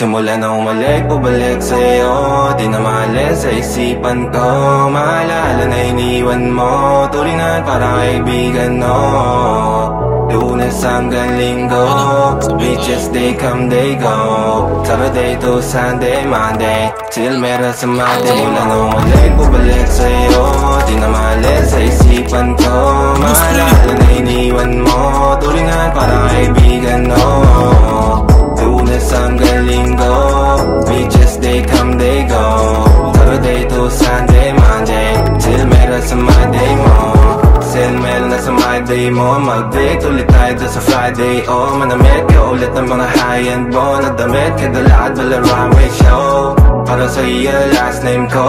Simula na umalik, bubalik sa'yo. Di na maalis sa isipan ko. Maalala na iniwan mo, turingan para kaibigan, no. Lunes hanggang Linggo, beaches they come, they go. Saturday to Sunday, Monday, till meron sa Monday. Simula na umalik, bubalik sa'yo. Di na maalis sa isipan ko. Maalala na iniwan mo, turingan para kaibigan, no. Lunes hanggang Linggo, beaches they come, they go. Saturday to Sunday, Monday, till meron sa Monday mo. Sin meron na sa Monday mo. Mag-date ulit tayo doon sa Friday. Oh, manamit ka ulit ng mga high-end mo. Nagdamit ka dalakad wala runway show. Para sa iyo last name ko,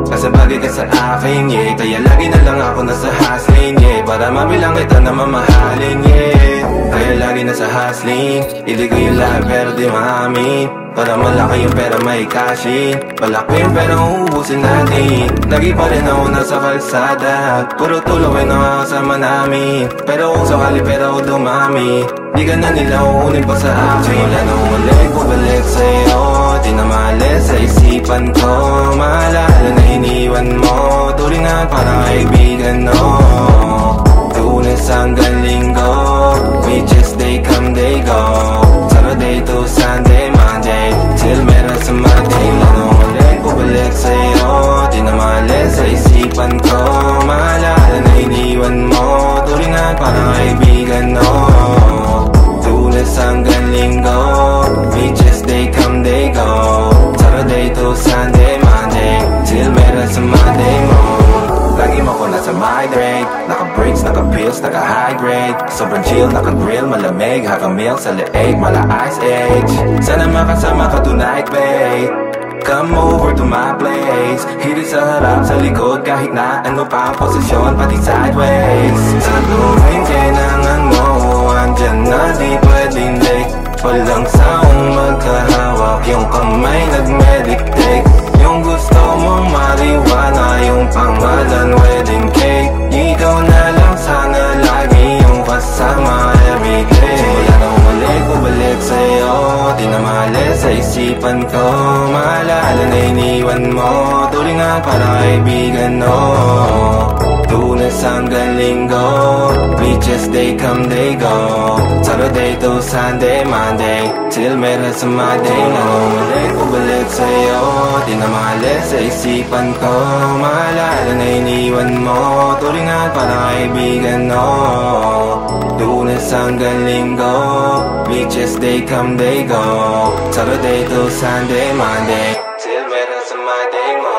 kasi bagay ka sa akin, yeah. Kaya lagi na lang ako nasa hustling, yeah. Para mabilang kita na mamahalin, yeah. Kaya lagi nasa hustling, hindi ko yung lahat pero di maamin. Para malaki yung pera may cashin, malaki yung pera uubusin natin. Lagi pa rin ako nasa kalsada, puro tulawin ang kasama namin. Pero kung sakali pera ako dumami, di ka na nila uunin pa sa akin. Simula na umalik, bubalik sa'yo. Di na maalis sa isipan ko. Maalala na iniwan mo, turingan para kaibigan, no. Lunes hanggang Linggo, beaches they come, they go. Saturday to Sunday, Monday, till meron sa Monday. Lalo ulit, bubalik sa'yo. Di na maalis sa isipan ko. Maalala na iniwan mo, turingan para kaibigan, no. Lunes hanggang Linggo, beaches they come, they go. Saturday to Sunday, Monday, till meron sa Monday mo. Lagi mo ko nasa migrate, naka-breaks, naka-pills, naka-high grade. Sobrang chill, naka-grill, malamig, haka-meal sa leeg, mala ice age. Sana makasama ka tonight, babe. Come over to my place. Hirit sa harap, sa likod, kahit na ano pa ang posisyon, pati sideways. Sa tuwing kailangan mo, andyan na di pwedeng late. Walang saong magkahawak, yung kamay nag-meditate. Yung gusto mong mariwana, yung pangalan wedding cake. Ikaw na lang sana lagi yung kasama everyday. Simula na umalik, bubalik sa'yo. Di na maalis sa isipan ko. Maalala na iniwan mo, turingan para kaibigan, no. Lunes hanggang Linggo, beaches they come, they go. Saturday to Sunday, Monday, till meron sa Monday. Umalik, bubalik sa'yo. Di na maalis sa isipan ko. Maalala na iniwan mo, turingan para kaibigan, no. Lunes hanggang Linggo, beaches they come, they go. Saturday to Sunday, Monday, till meron sa Monday mo.